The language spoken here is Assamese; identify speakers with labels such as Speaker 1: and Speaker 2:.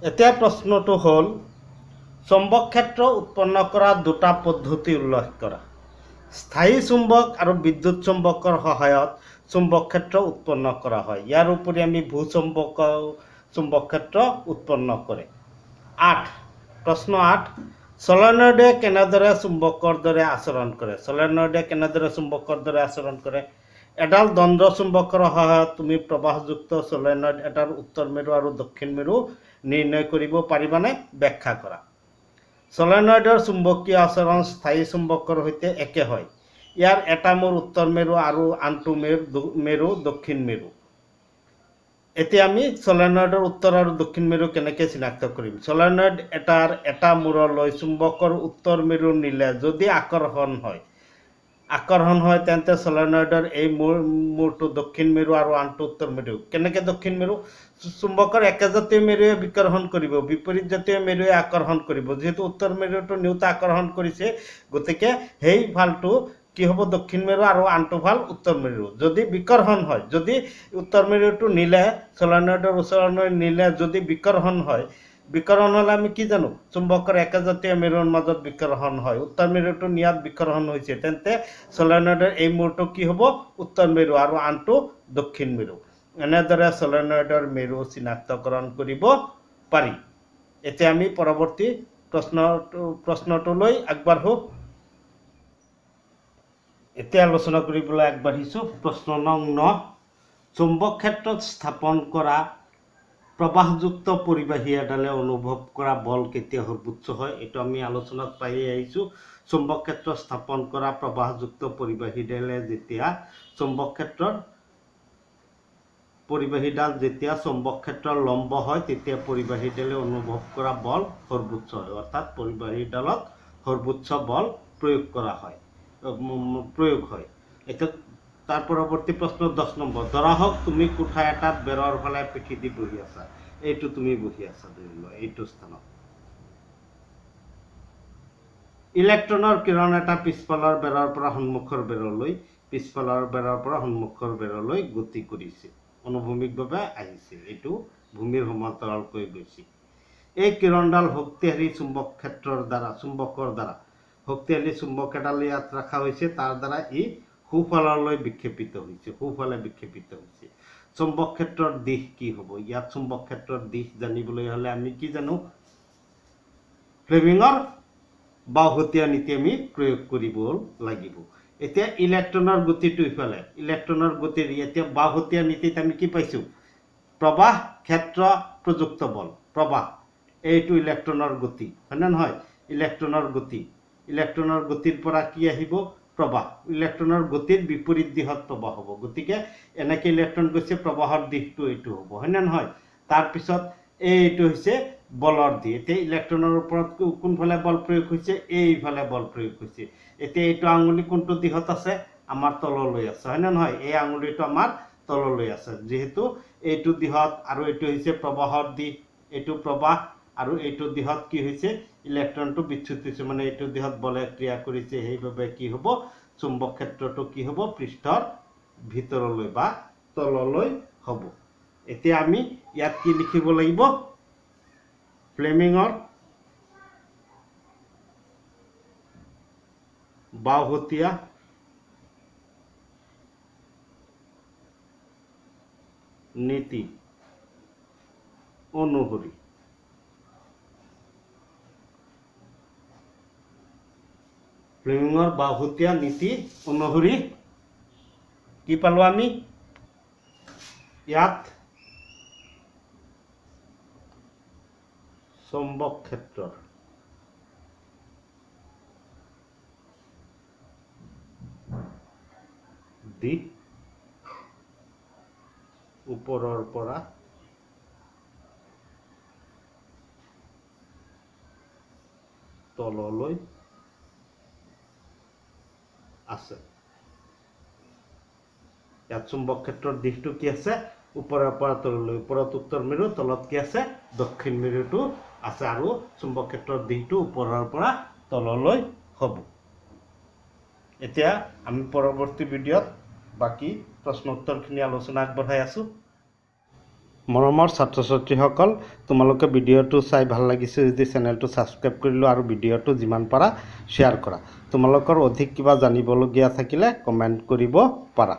Speaker 1: এতিয়া প্ৰশ্নটো হ'ল চুম্বক ক্ষেত্ৰ উৎপন্ন কৰা দুটা পদ্ধতি উল্লেখ কৰা। স্থায়ী চুম্বক আৰু বিদ্যুৎ চুম্বকৰ সহায়ত চুম্বক ক্ষেত্ৰ উৎপন্ন কৰা হয়। ইয়াৰ উপৰি আমি চুম্বক ক্ষেত্ৰ উৎপন্ন কৰে। 8 প্ৰশ্ন 8 সলেনয়েডে কেনেদৰে চুম্বকৰ দৰে আচৰণ কৰে? সলেনয়েডে কেনেদৰে চুম্বকৰ দৰে আচৰণ কৰে? এডাল দণ্ড চুম্বকৰ সহায়ত তুমি প্ৰবাহযুক্ত সলেনয়েড এটাৰ উত্তৰ মেৰু আৰু দক্ষিণ মেৰু নিৰ্ণয় কৰিব পাৰিবানে? ব্যাখ্যা কৰা। সলেনয়েডৰ চুম্বকীয় আচৰণ স্থায়ী চুম্বকৰ সৈতে একে হয়। ইয়াৰ এটা মূৰ উত্তৰ মেৰু আৰু আনটো মেৰু দক্ষিণ মেৰু। এতিয়া আমি সলেনয়েডৰ উত্তৰ আৰু দক্ষিণ মেৰু কেনেকৈ চিনাক্ত কৰিম? সলেনয়েড এটাৰ এটা মূৰলৈ চুম্বকৰ উত্তৰ মেৰু নিলে যদি আকৰ্ষণ হয় তেন্তে সলেনয়েডৰ এই মূৰটো দক্ষিণ মেৰু আৰু আনটো উত্তৰ মেৰু। কেনেকৈ দক্ষিণ মেৰু? চুম্বকৰ একেজাতীয় মেৰুৱে বিকৰ্ষণ কৰিব, বিপৰীত জাতীয় মেৰুৱে আকৰ্ষণ কৰিব। যেহেতু উত্তৰ মেৰুটো নিউতা আকৰ্ষণ কৰিছে, গতিকে সেই ফালটো কি হ'ব? দক্ষিণ মেৰু আৰু আনটো ফাল উত্তৰ মেৰু। যদি বিকৰ্ষণ হয়, যদি উত্তৰ মেৰুটো নিলে সলেনয়েডৰ ওচৰলৈ নিলে যদি বিকৰ্ষণ হয়, বিকৰ্ষণ হলে আমি কি জানো? চুম্বকৰ একেজাতীয় মেৰুৰ মাজত বিকৰ্ষণ হয়। উত্তৰ মেৰুটো নিয়াত বিকৰ্ষণ হৈছে, তেন্তে সলেনয়েডৰ এই মূৰটো কি হ'ব? উত্তৰ মেৰু আৰু আনটো দক্ষিণ মেৰু। এনেদৰে সলেনয়েডৰ মেৰু চিনাক্তকৰণ কৰিব পাৰি। এতিয়া আমি পৰৱৰ্তী প্ৰশ্নটোলৈ আগবাঢ়ো। এতিয়া আলোচনা কৰিবলৈ আগবাঢ়িছো প্ৰশ্ন নং 9 চুম্বক ক্ষেত্ৰত স্থাপন কৰা প্ৰবাহযুক্ত পৰিবাহী এডালে অনুভৱ কৰা বল কেতিয়া সৰ্বোচ্চ হয়? এইটো আমি আলোচনাত পাই আহিছো। চুম্বক ক্ষেত্ৰ স্থাপন কৰা প্ৰবাহযুক্ত পৰিবাহীডালে যেতিয়া চুম্বক ক্ষেত্ৰৰ লম্ব হয় তেতিয়া পৰিবাহীডালে অনুভৱ কৰা বল সৰ্বোচ্চ হয়, অৰ্থাৎ পৰিবাহীডালত সৰ্বোচ্চ বল প্ৰয়োগ হয়। এতিয়া তাৰ পৰৱৰ্তী প্ৰশ্ন 10 নম্বৰ। ধৰা হওক তুমি কোঠা এটাত বেৰৰ ফালে পিঠি দি বহি আছা। এইটো তুমি বহি আছা, ধৰি লোৱা এইটো স্থানত। ইলেক্ট্ৰনৰ কিৰণ এটা পিছফালৰ বেৰৰ পৰা সন্মুখৰ বেৰলৈ, পিছফালৰ বেৰৰ পৰা সন্মুখৰ বেৰলৈ গতি কৰিছে, অনুভূমিকভাৱে আহিছে। এইটো ভূমিৰ সমান্তৰালকৈ গৈছে। এই কিৰণডাল শক্তিশালী চুম্বকৰ দ্বাৰা শক্তিশালী চুম্বক এডাল ইয়াত ৰখা হৈছে, তাৰ দ্বাৰা ই সোঁফাললৈ বিক্ষেপিত হৈছে। চুম্বক ক্ষেত্ৰৰ দিশ কি হ'ব? ইয়াত চুম্বক ক্ষেত্ৰৰ দিশ জানিবলৈ হ'লে আমি কি জানো? ফ্লেমিঙৰ বাওহতীয়া নীতি আমি প্ৰয়োগ কৰিব লাগিব। এতিয়া ইলেক্ট্ৰনৰ গতিটো ইফালে, ইলেক্ট্ৰনৰ গতিৰ এতিয়া বাওহতীয়া নীতিত আমি কি পাইছো? প্ৰবাহ ক্ষেত্ৰ প্ৰযুক্ত বল। প্ৰবাহ এইটো ইলেক্ট্ৰনৰ গতি, হয়নে নহয়? ইলেক্ট্ৰনৰ গতিৰ পৰা কি আহিব? প্ৰবাহ। ইলেক্ট্ৰনৰ গতিৰ বিপৰীত দিশত প্ৰবাহ হ'ব, গতিকে এনেকৈ ইলেক্ট্ৰন গৈছে, প্ৰবাহৰ দিশটো এইটো হ'ব, হয়নে নহয়? তাৰপিছত এইটো হৈছে বলৰ দিশ। এতিয়া ইলেক্ট্ৰনৰ ওপৰত কোনফালে বল প্ৰয়োগ হৈছে? এইফালে বল প্ৰয়োগ হৈছে। এতিয়া এইটো আঙুলি কোনটো দিশত আছে? আমাৰ তললৈ আছে, হয়নে নহয়? এই আঙুলিটো আমাৰ তললৈ আছে, যিহেতু এইটো দিশত, আৰু এইটো হৈছে প্ৰবাহৰ দিশ, এইটো প্ৰবাহ, আৰু এইটো দিশত কি হৈছে? ইলেক্ট্ৰনটো বিচ্যুত হৈছে, মানে এইটো দিশত বলে ক্ৰিয়া কৰিছে, সেইবাবে কি হ'ব? চুম্বক ক্ষেত্ৰটো কি হ'ব? পৃষ্ঠৰ ভিতৰলৈ বা তললৈ হ'ব। এতিয়া আমি ইয়াত কি লিখিব লাগিব? ফ্লেমিঙৰ বাওহতীয়া নীতি অনুসৰি ফ্লেমিঙৰ বাওহতীয়া নীতি অনুসৰি কি পালো আমি? ইয়াত চুম্বক ক্ষেত্ৰৰ দিশ ওপৰৰ পৰা তললৈ আছে। ইয়াত চুম্বক ক্ষেত্ৰৰ দিশটো কি আছে? ওপৰৰ পৰা তললৈ। ওপৰত উত্তৰ মেৰু, তলত কি আছে? দক্ষিণ মেৰুটো আছে, আৰু চুম্বক ক্ষেত্ৰৰ দিশটো ওপৰৰ পৰা তললৈ হ'ব। এতিয়া আমি পৰৱৰ্তী ভিডিঅ'ত বাকী প্ৰশ্ন উত্তৰখিনি আলোচনা আগবঢ়াই আছো। মৰমৰ ছাত্ৰ ছাত্ৰীসকল, তোমালোকে ভিডিঅ'টো চাই ভাল লাগিছে যদি চেনেলটো ছাবস্ক্ৰাইব কৰি লোৱা আৰু ভিডিঅ'টো যিমান পাৰা শ্বেয়াৰ কৰা। তোমালোকৰ অধিক কিবা জানিবলগীয়া থাকিলে কমেণ্ট কৰিব পাৰা।